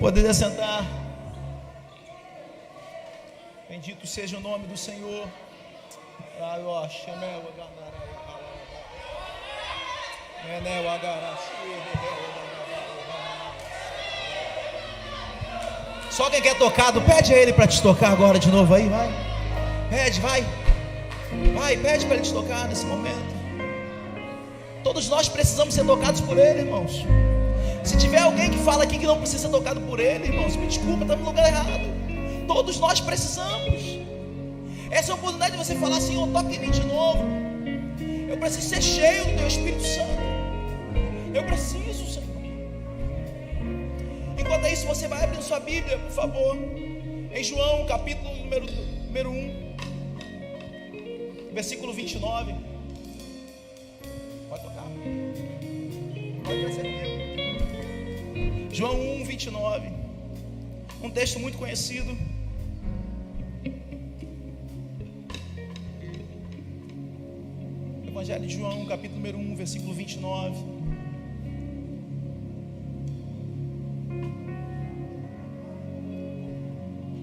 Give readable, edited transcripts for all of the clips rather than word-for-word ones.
poder assentar. Bendito seja o nome do Senhor. Só quem quer tocado, pede a Ele para te tocar agora de novo aí, vai. Pede, vai. Vai, pede para Ele te tocar nesse momento. Todos nós precisamos ser tocados por Ele, irmãos. Se tiver alguém que fala aqui que não precisa ser tocado por Ele, irmãos, me desculpa, está no lugar errado. Todos nós precisamos. Essa é a oportunidade de você falar: Senhor, toque em mim de novo. Eu preciso ser cheio do Teu Espírito Santo. Eu preciso, Senhor. Enquanto é isso, você vai abrindo sua Bíblia, por favor, em João, capítulo número 1, versículo 29. Pode tocar. Pode crescer comigo. João 1, 29. Um texto muito conhecido. Evangelho de João, capítulo número 1, versículo 29.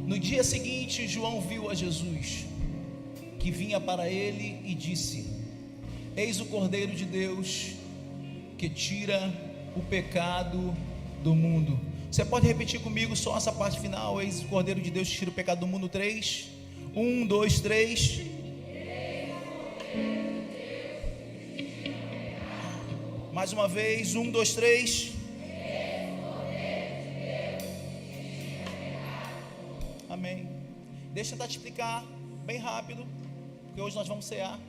No dia seguinte, João viu a Jesus, que vinha para ele, e disse: Eis o Cordeiro de Deus, que tira o pecado do mundo. Você pode repetir comigo só essa parte final? Eis o Cordeiro de Deus que tira o pecado do mundo. 3, 1, 2, 3. Mais uma vez, 1, 2, 3. Amém. Deixa eu tentar te explicar bem rápido, porque hoje nós vamos cear.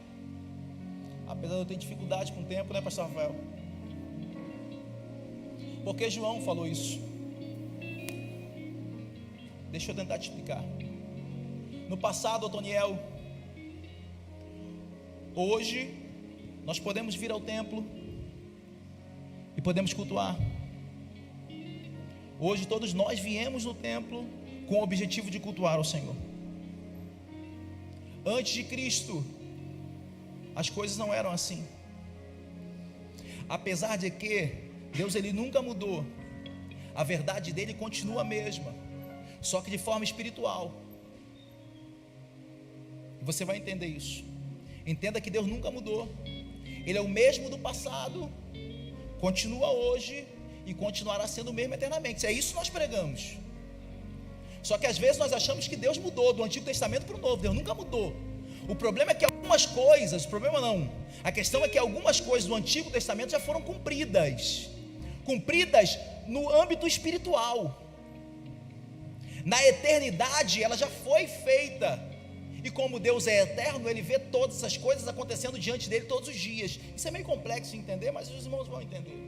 Apesar de eu ter dificuldade com o tempo, né, pastor Rafael? Porque João falou isso. Deixa eu tentar te explicar. No passado, Otoniel, hoje nós podemos vir ao templo e podemos cultuar. Hoje todos nós viemos no templo com o objetivo de cultuar ao Senhor. Antes de Cristo, as coisas não eram assim. Apesar de que Deus, Ele nunca mudou, a verdade dele continua a mesma, só que de forma espiritual. Você vai entender isso. Entenda que Deus nunca mudou. Ele é o mesmo do passado, continua hoje e continuará sendo o mesmo eternamente. É isso que nós pregamos. Só que às vezes nós achamos que Deus mudou do Antigo Testamento para o Novo. Deus nunca mudou. O problema é que algumas coisas, a questão é que algumas coisas do Antigo Testamento já foram cumpridas no âmbito espiritual. Na eternidade ela já foi feita. E como Deus é eterno, Ele vê todas essas coisas acontecendo diante dele todos os dias. Isso é meio complexo de entender, mas os irmãos vão entender.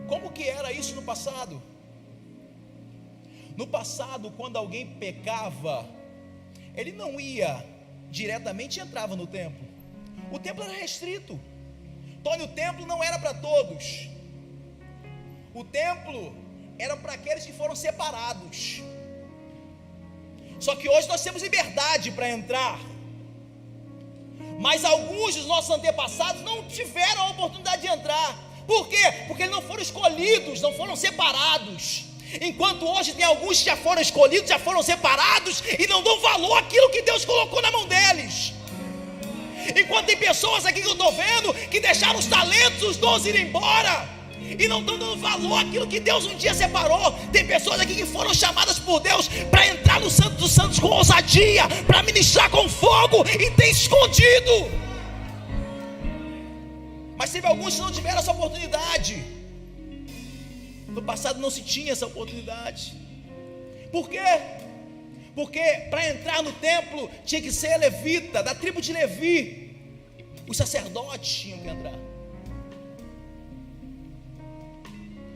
Como que era isso no passado? No passado, quando alguém pecava, ele não ia diretamente e entrava no templo. O templo era restrito. Tony, o templo não era para todos. O templo era para aqueles que foram separados. Só que hoje nós temos liberdade para entrar. Mas alguns dos nossos antepassados não tiveram a oportunidade de entrar. Por quê? Porque eles não foram escolhidos, não foram separados. Enquanto hoje tem alguns que já foram escolhidos, já foram separados e não dão valor àquilo que Deus colocou na mão deles. Enquanto tem pessoas aqui que eu estou vendo que deixaram os talentos, os dons ir embora e não estão dando valor àquilo que Deus um dia separou. Tem pessoas aqui que foram chamadas por Deus para entrar no Santo dos Santos com ousadia, para ministrar com fogo, e tem escondido. Mas teve alguns que não tiveram essa oportunidade. No passado não se tinha essa oportunidade. Por quê? Porque para entrar no templo tinha que ser levita, da tribo de Levi. Os sacerdotes tinham que entrar.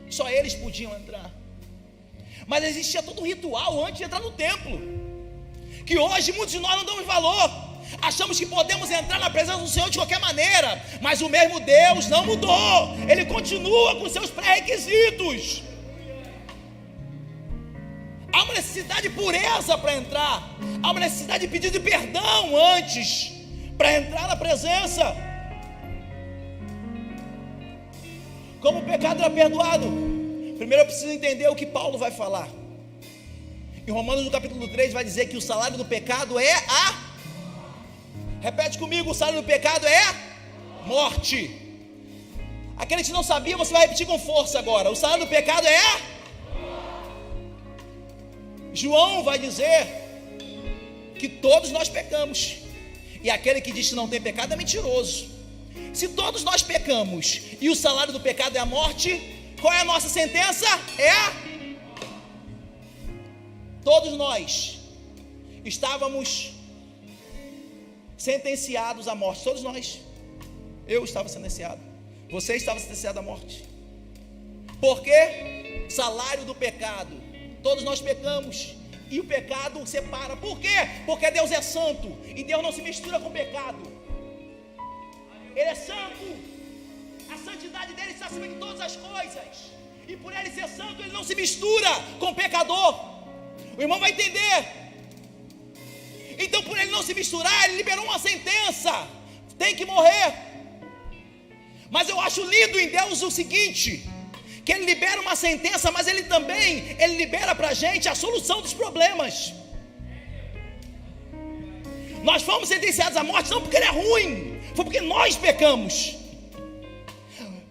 Só eles podiam entrar. Mas existia todo um ritual antes de entrar no templo, que hoje muitos de nós não damos valor. Achamos que podemos entrar na presença do Senhor de qualquer maneira. Mas o mesmo Deus não mudou. Ele continua com seus pré-requisitos. Há uma necessidade de pureza para entrar. Há uma necessidade de pedido de perdão antes, para entrar na presença. Como o pecado era perdoado? Primeiro eu preciso entender o que Paulo vai falar. Em Romanos no capítulo 3 vai dizer que o salário do pecado é a... Repete comigo, o salário do pecado é morte. Aquele que não sabia, você vai repetir com força agora. O salário do pecado é... João vai dizer que todos nós pecamos. E aquele que diz que não tem pecado é mentiroso. Se todos nós pecamos e o salário do pecado é a morte, qual é a nossa sentença? Todos nós estávamos sentenciados à morte. Todos nós. Eu estava sentenciado. Você estava sentenciado à morte. Por quê? Salário do pecado. Todos nós pecamos. E o pecado separa. Por quê? Porque Deus é santo. E Deus não se mistura com o pecado. Ele é santo. A santidade dele está acima de todas as coisas. E por ele ser santo, ele não se mistura com o pecador. O irmão vai entender. Então, por ele não se misturar, ele liberou uma sentença: tem que morrer. Mas eu acho lindo em Deus o seguinte: que ele libera uma sentença, mas ele libera para a gente a solução dos problemas. Nós fomos sentenciados à morte não porque ele é ruim, foi porque nós pecamos.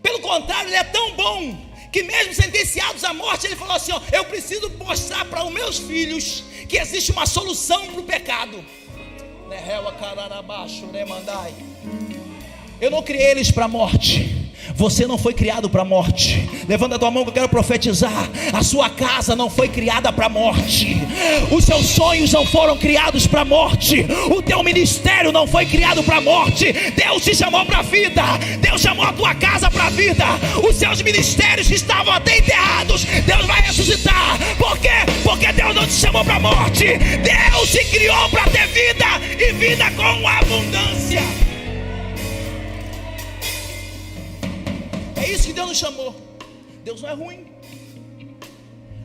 Pelo contrário, ele é tão bom que mesmo sentenciados à morte, ele falou assim: ó, eu preciso mostrar para os meus filhos que existe uma solução para o pecado. Eu não criei eles para a morte. Você não foi criado para a morte. Levanta a tua mão que eu quero profetizar. A sua casa não foi criada para a morte. Os seus sonhos não foram criados para a morte. O teu ministério não foi criado para a morte. Deus te chamou para a vida. Deus chamou a tua casa para a vida. Os seus ministérios que estavam até enterrados, Deus vai ressuscitar. Por quê? Porque Deus não te chamou para a morte. Deus te criou para ter vida, e vida com abundância. É isso que Deus nos chamou. Deus não é ruim.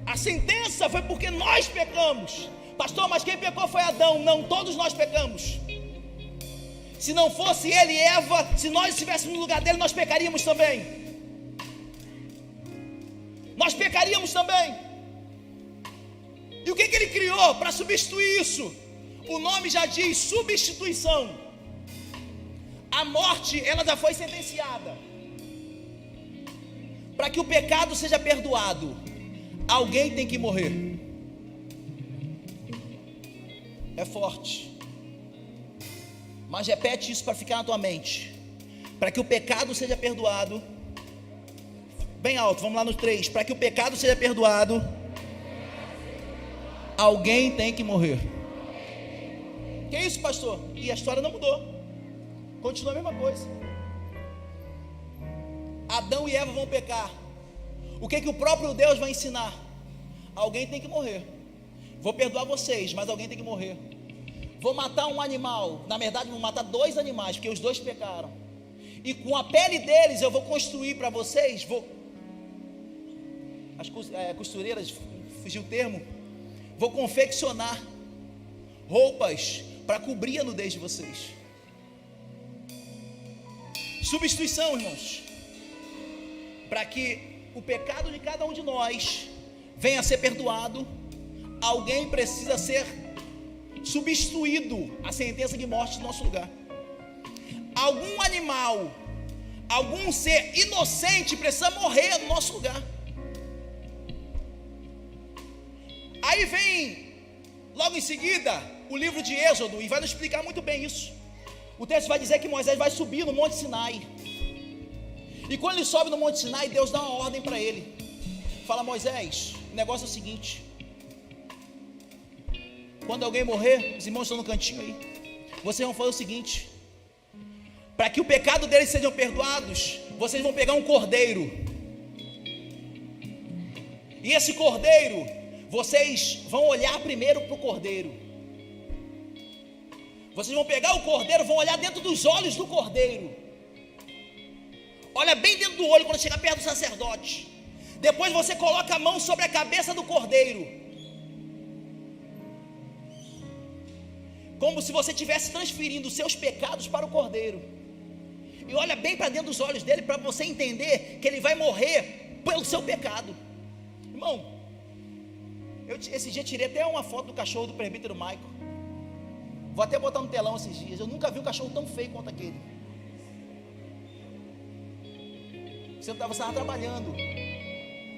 A sentença foi porque nós pecamos. Pastor, mas quem pecou foi Adão. Não, todos nós pecamos. Se não fosse ele e Eva, se nós estivéssemos no lugar dele, nós pecaríamos também. Nós pecaríamos também. E o que ele criou para substituir isso? O nome já diz: substituição. A morte, ela já foi sentenciada. Para que o pecado seja perdoado, alguém tem que morrer. É forte, mas repete isso para ficar na tua mente. Para que o pecado seja perdoado, bem alto, vamos lá no 3. Para que o pecado seja perdoado, alguém tem que morrer. Que isso, pastor? E a história não mudou, continua a mesma coisa. Adão e Eva vão pecar. O que o próprio Deus vai ensinar? Alguém tem que morrer. Vou perdoar vocês, mas alguém tem que morrer. Vou matar um animal. Na verdade, vou matar 2 animais, porque os 2 pecaram. E com a pele deles eu vou construir para vocês. As costureiras, fugiu o termo. Vou confeccionar roupas para cobrir a nudez de vocês. Substituição, irmãos. Para que o pecado de cada um de nós venha a ser perdoado, alguém precisa ser substituído a sentença de morte no nosso lugar. Algum animal, algum ser inocente precisa morrer no nosso lugar. Aí vem logo em seguida o livro de Êxodo e vai nos explicar muito bem isso. O texto vai dizer que Moisés vai subir no Monte Sinai. E quando ele sobe no Monte Sinai, Deus dá uma ordem para ele. Fala: Moisés, o negócio é o seguinte: quando alguém morrer, os irmãos estão no cantinho aí, vocês vão fazer o seguinte: para que o pecado deles sejam perdoados, vocês vão pegar um cordeiro. E esse cordeiro, vocês vão olhar primeiro para o cordeiro. Vocês vão pegar o cordeiro, vão olhar dentro dos olhos do cordeiro. Olha bem dentro do olho quando chegar perto do sacerdote. Depois você coloca a mão sobre a cabeça do cordeiro, como se você estivesse transferindo os seus pecados para o cordeiro. e olha bem para dentro dos olhos dele, para você entender que ele vai morrer pelo seu pecado. Irmão, esse dia tirei até uma foto do cachorro do presbítero Maico. Vou até botar no telão esses dias. Eu nunca vi um cachorro tão feio quanto aquele. Você estava trabalhando.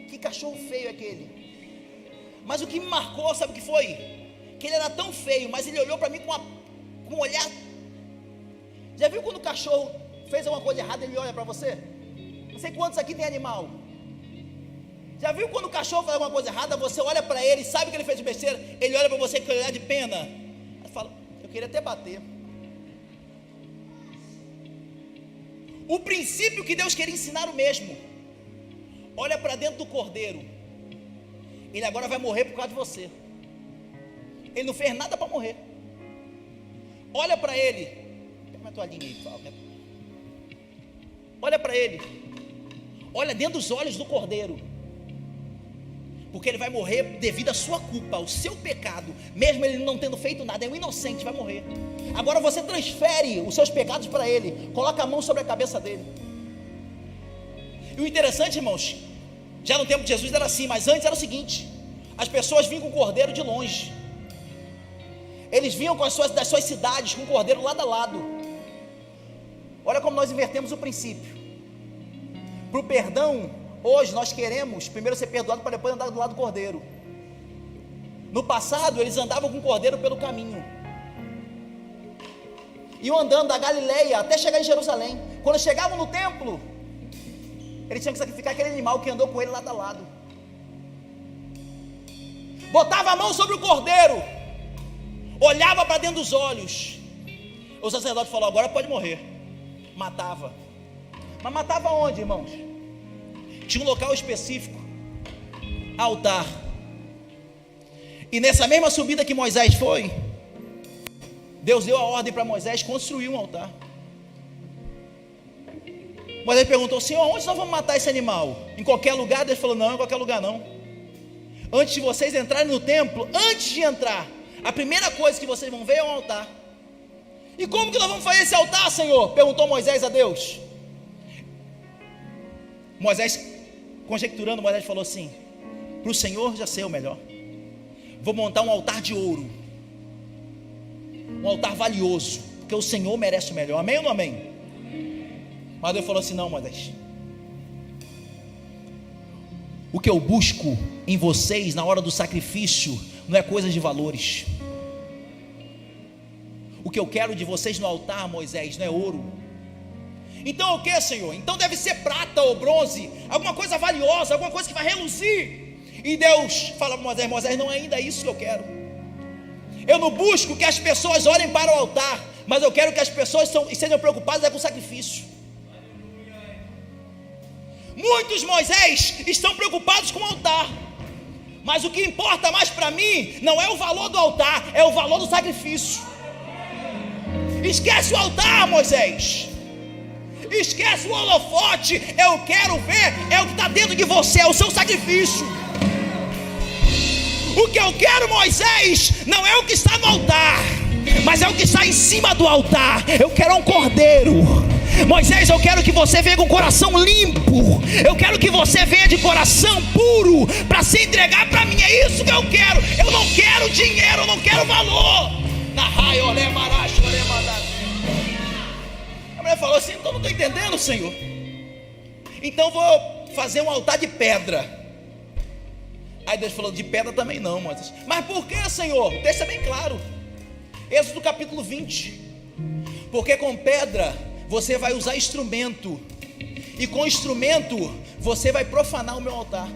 Que cachorro feio é aquele? Mas o que me marcou, sabe o que foi? Que ele era tão feio, mas ele olhou para mim com um olhar. Já viu quando o cachorro fez alguma coisa errada, ele olha para você? Não sei quantos aqui tem animal. Já viu quando o cachorro faz alguma coisa errada, você olha para ele, sabe que ele fez de besteira, ele olha para você com olhar de pena. Aí fala, eu queria até bater. O princípio que Deus queria ensinar o mesmo. Olha para dentro do cordeiro. Ele agora vai morrer por causa de você. Ele não fez nada para morrer. Olha para ele. Pega uma toalhinha aí, por favor. Olha para ele. Olha dentro dos olhos do cordeiro. Porque ele vai morrer devido à sua culpa, ao seu pecado. Mesmo ele não tendo feito nada, é um inocente, vai morrer. Agora você transfere os seus pecados para ele. Coloca a mão sobre a cabeça dele. E o interessante, irmãos, já no tempo de Jesus era assim, mas antes era o seguinte: as pessoas vinham com o cordeiro de longe. Eles vinham das suas cidades com o cordeiro lado a lado. Olha como nós invertemos o princípio. Para o perdão, hoje nós queremos primeiro ser perdoado para depois andar do lado do cordeiro. No passado eles andavam com o cordeiro pelo caminho, iam andando da Galileia até chegar em Jerusalém. Quando chegavam no templo, eles tinham que sacrificar aquele animal que andou com ele lado a lado. Botava a mão sobre o cordeiro, olhava para dentro dos olhos. O sacerdote falou, agora pode morrer. Matava. Mas matava onde, irmãos? Tinha um local específico, altar. E nessa mesma subida que Moisés foi, Deus deu a ordem para Moisés construir um altar. Moisés perguntou, Senhor, onde nós vamos matar esse animal? Em qualquer lugar? Deus falou, não, em qualquer lugar não. Antes de vocês entrarem no templo, antes de entrar, a primeira coisa que vocês vão ver é um altar. E como que nós vamos fazer esse altar, Senhor? Perguntou Moisés a Deus. Moisés, conjecturando, Moisés falou assim, para o Senhor já sei o melhor. Vou montar um altar de ouro, um altar valioso, porque o Senhor merece o melhor. Amém ou não amém? Mas Deus falou assim, não, Moisés, o que eu busco em vocês na hora do sacrifício não é coisa de valores. O que eu quero de vocês no altar, Moisés, não é ouro. Então o que, Senhor? Então deve ser prata ou bronze, alguma coisa valiosa, alguma coisa que vai reluzir. E Deus fala para Moisés, Moisés, não é ainda isso que eu quero. Eu não busco que as pessoas olhem para o altar, mas eu quero que as pessoas sejam preocupadas com o sacrifício. Muitos, Moisés, estão preocupados com o altar, mas o que importa mais para mim não é o valor do altar, é o valor do sacrifício. Esquece o altar, Moisés, esquece o holofote. Eu quero ver é o que está dentro de você, é o seu sacrifício. O que eu quero, Moisés, não é o que está no altar, mas é o que está em cima do altar. Eu quero um cordeiro. Moisés, eu quero que você venha com o coração limpo. Eu quero que você venha de coração puro para se entregar para mim. É isso que eu quero. Eu não quero dinheiro, eu não quero valor. A mulher falou assim, então não estou entendendo, Senhor. Então vou fazer um altar de pedra. Aí Deus falou, de pedra também não, Moisés. Mas por que, Senhor? O texto é bem claro. Êxodo capítulo 20. Porque com pedra você vai usar instrumento, e com instrumento você vai profanar o meu altar.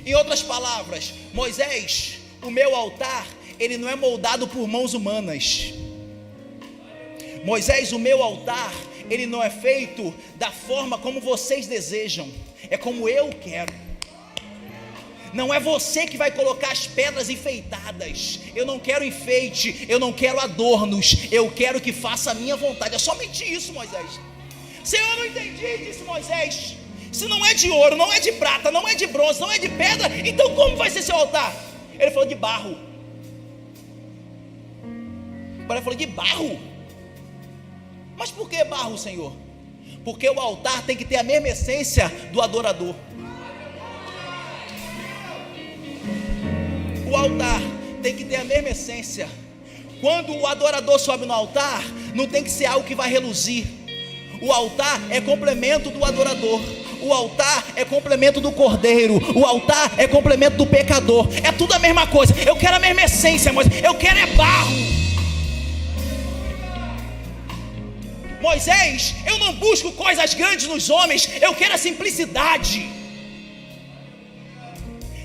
Em outras palavras, Moisés, o meu altar, ele não é moldado por mãos humanas. Moisés, o meu altar, ele não é feito da forma como vocês desejam, é como eu quero. Não é você que vai colocar as pedras enfeitadas. Eu não quero enfeite, eu não quero adornos, eu quero que faça a minha vontade. É somente isso, Moisés. Senhor, eu não entendi, disse Moisés. Se não é de ouro, não é de prata, não é de bronze, não é de pedra, então como vai ser seu altar? Ele falou de barro. Agora ele falou de barro. Mas por que barro, Senhor? Porque o altar tem que ter a mesma essência do adorador. O altar tem que ter a mesma essência. Quando o adorador sobe no altar, não tem que ser algo que vai reluzir. O altar é complemento do adorador. O altar é complemento do cordeiro. O altar é complemento do pecador. É tudo a mesma coisa. Eu quero a mesma essência, mas eu quero é barro. Moisés, eu não busco coisas grandes nos homens, eu quero a simplicidade.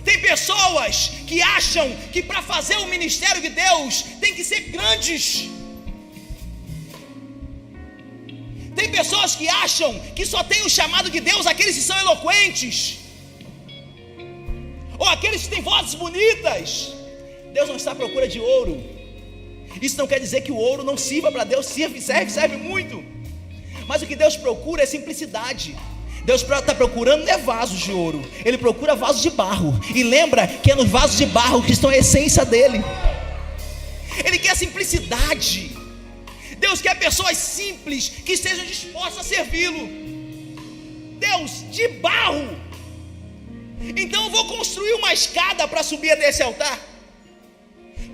Tem pessoas que acham que para fazer o ministério de Deus tem que ser grandes. Tem pessoas que acham que só tem o chamado de Deus aqueles que são eloquentes, ou aqueles que têm vozes bonitas. Deus não está à procura de ouro. Isso não quer dizer que o ouro não sirva para Deus, serve muito. Mas o que Deus procura é simplicidade. Deus está procurando não é vasos de ouro, Ele procura vasos de barro. E lembra que é nos vasos de barro que estão a essência dele. Ele quer simplicidade. Deus quer pessoas simples que estejam dispostas a servi-lo. Deus, de barro. Então eu vou construir uma escada para subir até esse altar,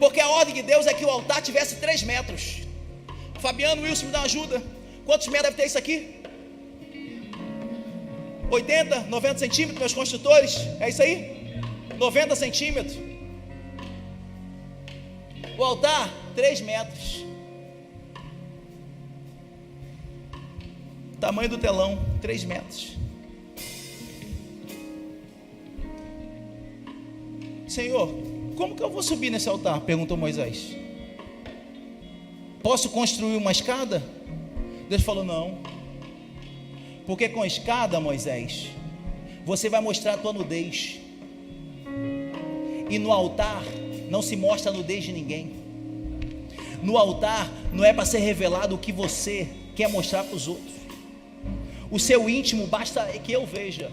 porque a ordem de Deus é que o altar tivesse 3 metros. Fabiano, Wilson, me dá uma ajuda. Quantos metros deve ter isso aqui? 80, 90 centímetros, meus construtores? É isso aí? 90 centímetros. O altar, 3 metros. Tamanho do telão, 3 metros. Senhor, como que eu vou subir nesse altar? Perguntou Moisés. Posso construir uma escada? Deus falou, não. Porque com escada, Moisés, você vai mostrar a tua nudez. E no altar não se mostra a nudez de ninguém. No altar não é para ser revelado o que você quer mostrar para os outros. O seu íntimo basta que eu veja.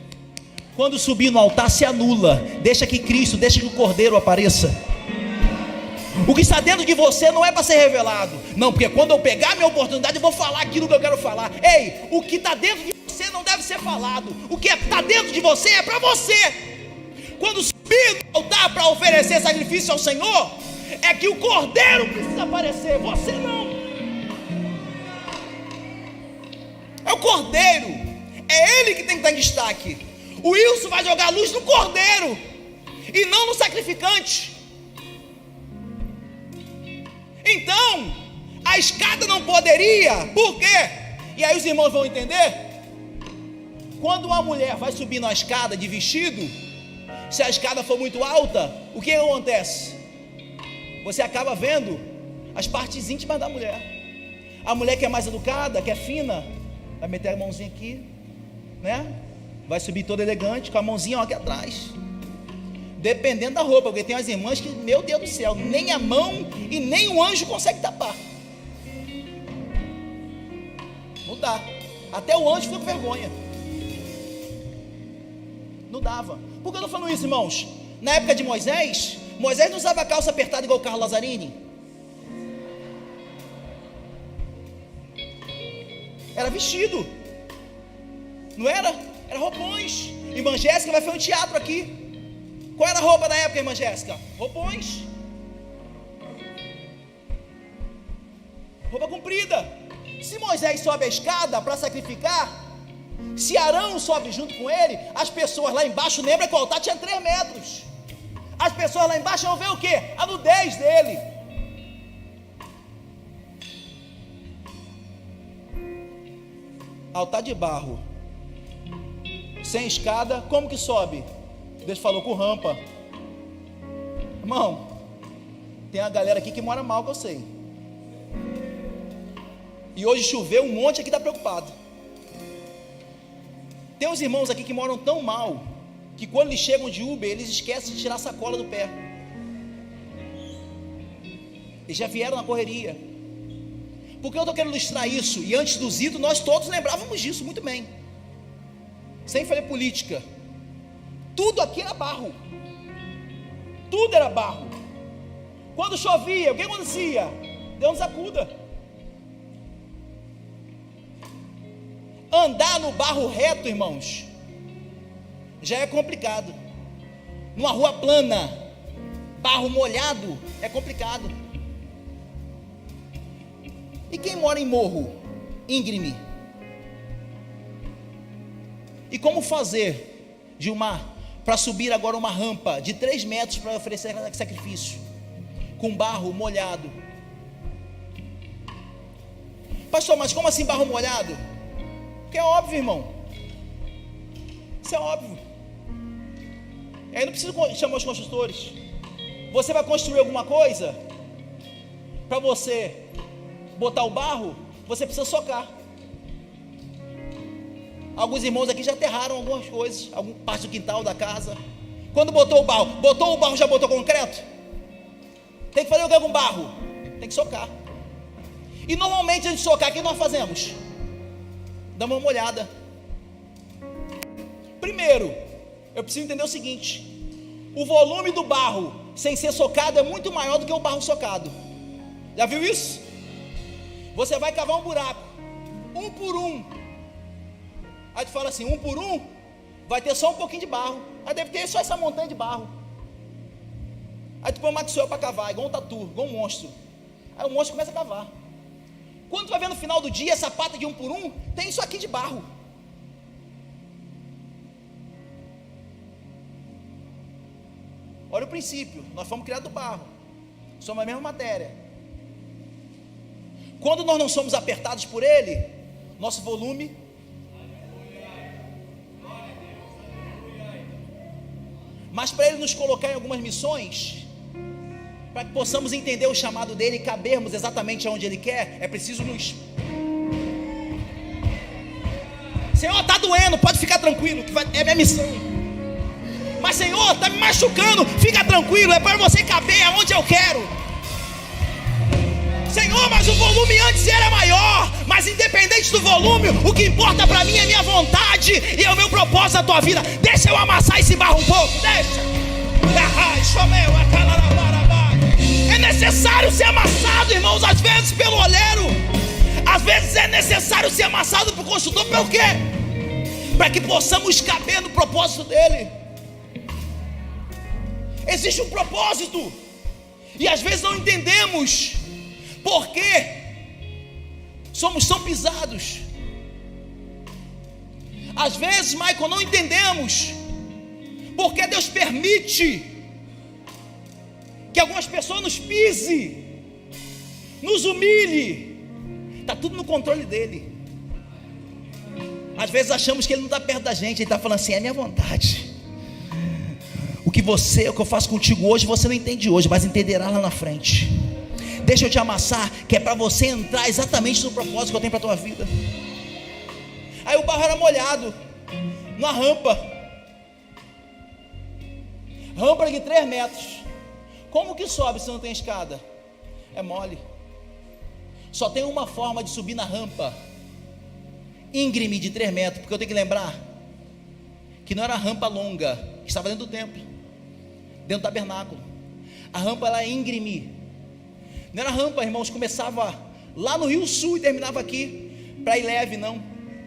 Quando subir no altar se anula. Deixa que Cristo, deixa que o Cordeiro apareça. O que está dentro de você não é para ser revelado. Não, porque quando eu pegar a minha oportunidade eu vou falar aquilo que eu quero falar. Ei, o que está dentro de você não deve ser falado. O que está dentro de você é para você. Quando subir no altar para oferecer sacrifício ao Senhor, é que o Cordeiro precisa aparecer, você não. É o Cordeiro, é ele que tem que estar em destaque. O Wilson vai jogar a luz no Cordeiro e não no sacrificante. Então, a escada não poderia. Por quê? E aí os irmãos vão entender. Quando uma mulher vai subir na escada de vestido, se a escada for muito alta, o que acontece? Você acaba vendo as partes íntimas da mulher. A mulher que é mais educada, que é fina, vai meter a mãozinha aqui, né? Vai subir toda elegante, com a mãozinha aqui atrás. Dependendo da roupa, porque tem umas irmãs que, meu Deus do céu, nem a mão e nem o anjo consegue tapar. Não dá. Até o anjo fica com vergonha. Não dava. Por que eu estou falando isso, irmãos? Na época de Moisés, Moisés não usava calça apertada igual o Carlos Lazzarini. Era vestido. Não era? Era roupões. Irmã Jéssica vai fazer um teatro aqui. Qual era a roupa da época, irmã Jéssica? Roupões. Roupa comprida. Se Moisés sobe a escada para sacrificar, se Arão sobe junto com ele, as pessoas lá embaixo, lembra que o altar tinha 3 metros. As pessoas lá embaixo vão ver o quê? A nudez dele. Altar de barro, sem escada, como que sobe? Deus falou com rampa. Irmão, tem uma galera aqui que mora mal, que eu sei. E hoje choveu um monte aqui, está preocupado. Tem uns irmãos aqui que moram tão mal, que quando eles chegam de Uber, eles esquecem de tirar a sacola do pé. Eles já vieram na correria. Porque eu estou querendo ilustrar isso. E antes do Zito, nós todos lembrávamos disso muito bem. Sem fazer política. Tudo aqui era barro. Tudo era barro. Quando chovia, o que acontecia? Deus nos acuda. Andar no barro reto, irmãos, já é complicado. Numa rua plana, barro molhado, é complicado. E quem mora em morro íngreme? E como fazer, Gilmar, para subir agora uma rampa de 3 metros para oferecer sacrifício, com barro molhado? Pastor, mas como assim barro molhado? Porque é óbvio, irmão. Isso é óbvio. Aí não precisa chamar os construtores. Você vai construir alguma coisa, para você botar o barro, você precisa socar. Alguns irmãos aqui já aterraram algumas coisas, alguma parte do quintal da casa. Quando botou o barro, já botou concreto? Tem que fazer o que com barro? Tem que socar. E normalmente antes de socar, o que nós fazemos? Damos uma olhada. Primeiro, eu preciso entender o seguinte: o volume do barro sem ser socado é muito maior do que o barro socado. Já viu isso? Você vai cavar um buraco, um por um. Aí tu fala assim, um por um, vai ter só um pouquinho de barro. Aí deve ter só essa montanha de barro. Aí tu põe o Maxwell para cavar, igual um tatu, igual um monstro. Aí o monstro começa a cavar. Quando tu vai ver no final do dia, essa pata de um por um, tem isso aqui de barro. Olha o princípio, nós fomos criados do barro, somos a mesma matéria. Quando nós não somos apertados por ele, nosso volume... Mas para ele nos colocar em algumas missões, para que possamos entender o chamado dele e cabermos exatamente aonde ele quer, é preciso nos... Senhor, está doendo, pode ficar tranquilo, que é minha missão. Mas Senhor, está me machucando, fica tranquilo, é para você caber aonde eu quero. Senhor, mas o volume antes era maior, mas independente do volume, o que importa para mim é minha vontade e é o meu propósito na tua vida. Deixa eu amassar esse barro um pouco, deixa. É necessário ser amassado, irmãos, às vezes pelo oleiro, às vezes é necessário ser amassado pelo construtor, pelo quê? Para que possamos caber no propósito dele. Existe um propósito, e às vezes não entendemos por que somos tão pisados. Às vezes, Michael, não entendemos porque Deus permite que algumas pessoas nos pise, nos humilhe. Está tudo no controle dele. Às vezes achamos que ele não está perto da gente, ele está falando assim, é minha vontade. O que eu faço contigo hoje, você não entende hoje, mas entenderá lá na frente. Deixa eu te amassar, que é para você entrar exatamente no propósito que eu tenho para a tua vida. Aí o barro era molhado, numa rampa de 3 metros. Como que sobe se não tem escada? É mole. Só tem uma forma de subir na rampa íngreme de 3 metros, porque eu tenho que lembrar que não era rampa longa, que estava dentro do templo, dentro do tabernáculo. A rampa era íngreme. Não era rampa, irmãos, começava lá no Rio Sul e terminava aqui, para ir leve, não.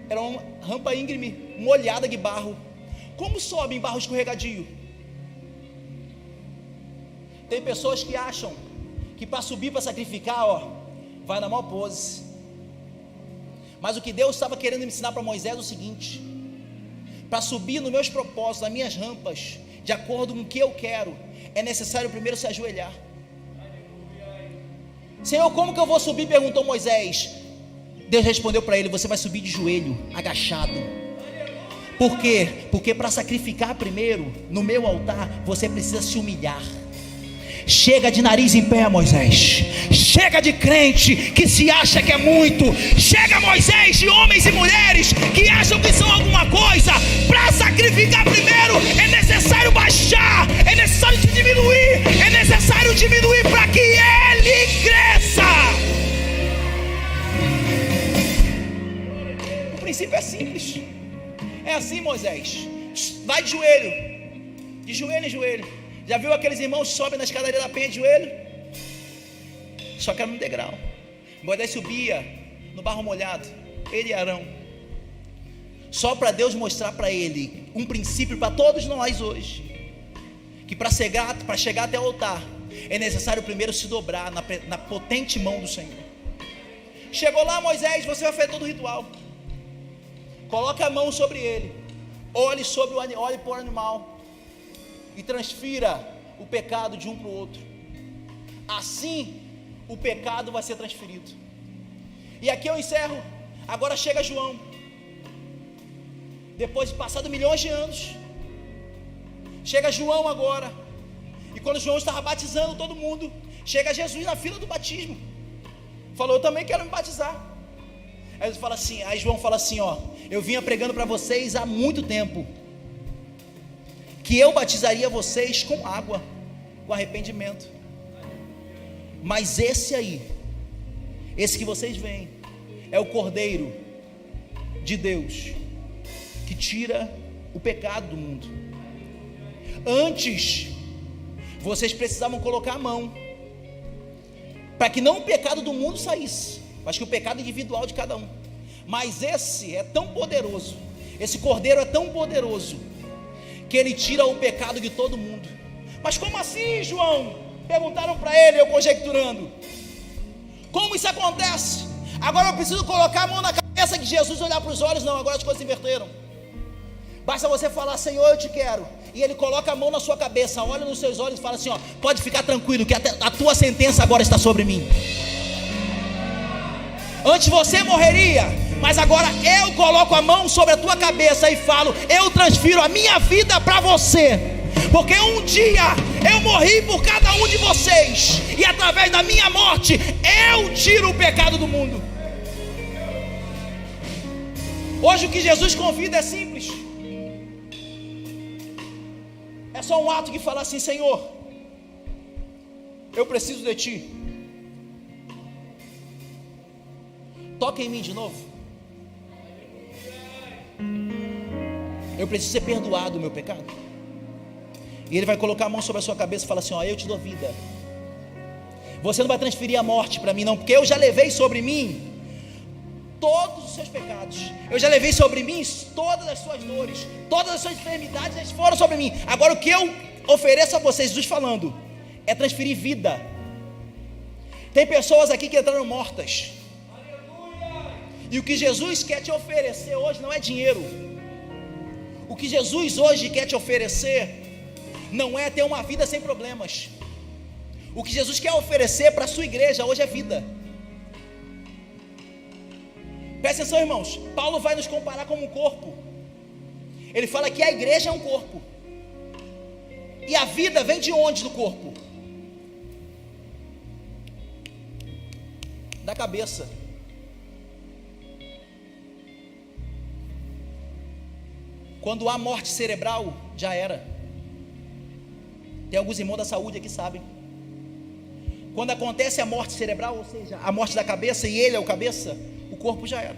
Era uma rampa íngreme, molhada de barro. Como sobe em barro escorregadio? Tem pessoas que acham que para subir, para sacrificar, vai na maior pose. Mas o que Deus estava querendo me ensinar para Moisés é o seguinte: para subir nos meus propósitos, nas minhas rampas, de acordo com o que eu quero, é necessário primeiro se ajoelhar. Senhor, como que eu vou subir? Perguntou Moisés. Deus respondeu para ele: você vai subir de joelho, agachado. Por quê? Porque para sacrificar primeiro, no meu altar, você precisa se humilhar. Chega de nariz em pé, Moisés. Chega de crente que se acha que é muito. Chega, Moisés, de homens e mulheres que acham que são alguma coisa. Para sacrificar primeiro, é necessário baixar, é necessário diminuir, é necessário diminuir para que ele cresça. O princípio é simples. É assim, Moisés. Vai de joelho em joelho. Já viu aqueles irmãos que sobem na escadaria da penha de joelho? Só que era no degrau. Moisés subia no barro molhado, ele e Arão. só para Deus mostrar para ele um princípio para todos nós hoje, que para chegar até o altar é necessário primeiro se dobrar na potente mão do Senhor. Chegou lá, Moisés, você vai fazer todo o ritual. Coloque a mão sobre ele, olhe para o animal e transfira o pecado de um para o outro. Assim o pecado vai ser transferido. E aqui eu encerro. Agora chega João, depois de passado milhões de anos, chega João agora. E quando João estava batizando todo mundo, chega Jesus na fila do batismo, falou, eu também quero me batizar. Aí João fala assim, eu vinha pregando para vocês há muito tempo, que eu batizaria vocês com água, com arrependimento, mas esse que vocês veem, é o Cordeiro de Deus, que tira o pecado do mundo. Antes, vocês precisavam colocar a mão, para que não o pecado do mundo saísse, mas que o pecado individual de cada um. Mas esse é tão poderoso, esse Cordeiro é tão poderoso, que ele tira o pecado de todo mundo. Mas como assim, João? Perguntaram para ele, eu conjecturando, como isso acontece? Agora eu preciso colocar a mão na cabeça de Jesus, olhar para os olhos? Não, agora as coisas se inverteram. Basta você falar, Senhor, eu te quero, e ele coloca a mão na sua cabeça, olha nos seus olhos e fala assim, pode ficar tranquilo, que a tua sentença agora está sobre mim. Antes você morreria, mas agora eu coloco a mão sobre a tua cabeça e falo, eu transfiro a minha vida para você, porque um dia eu morri por cada um de vocês, e através da minha morte eu tiro o pecado do mundo. Hoje o que Jesus convida é simples, é só um ato de falar assim, Senhor, eu preciso de ti, toca em mim de novo, eu preciso ser perdoado do meu pecado. E ele vai colocar a mão sobre a sua cabeça e falar assim, eu te dou vida. Você não vai transferir a morte para mim não, porque eu já levei sobre mim todos os seus pecados, eu já levei sobre mim todas as suas dores, todas as suas enfermidades, elas foram sobre mim. Agora o que eu ofereço a vocês, Jesus falando, é transferir vida. Tem pessoas aqui que entraram mortas, e o que Jesus quer te oferecer hoje não é dinheiro. O que Jesus hoje quer te oferecer não é ter uma vida sem problemas. O que Jesus quer oferecer para a sua igreja hoje é vida. Presta atenção, irmãos, Paulo vai nos comparar como um corpo. Ele fala que a igreja é um corpo, e a vida vem de onde do corpo? Da cabeça. Quando há morte cerebral, já era. Tem alguns irmãos da saúde aqui que sabem. Quando acontece a morte cerebral, ou seja, a morte da cabeça, e ele é o cabeça, o corpo já era.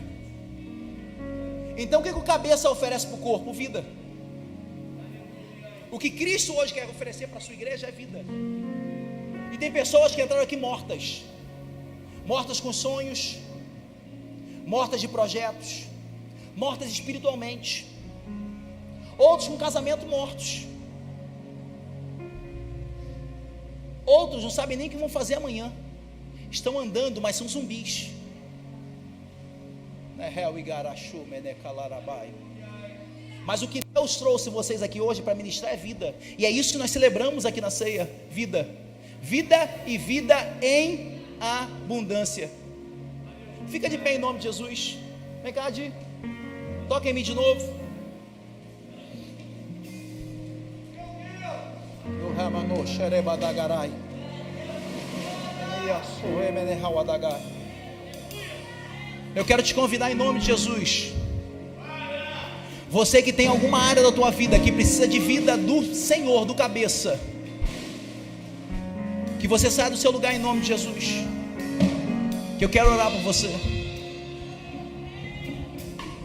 Então o que o cabeça oferece para o corpo? Vida. O que Cristo hoje quer oferecer para a sua igreja é vida. E tem pessoas que entraram aqui mortas, mortas com sonhos, mortas de projetos, mortas espiritualmente, outros com casamento mortos, outros não sabem nem o que vão fazer amanhã, estão andando, mas são zumbis. Mas o que Deus trouxe vocês aqui hoje para ministrar é vida, e é isso que nós celebramos aqui na ceia: vida, vida e vida em abundância. Fica de pé em nome de Jesus. Vem cá, Di, toca em mim de novo. Eu quero te convidar em nome de Jesus. Você que tem alguma área da tua vida que precisa de vida do Senhor, do cabeça, que você saia do seu lugar em nome de Jesus, que eu quero orar por você.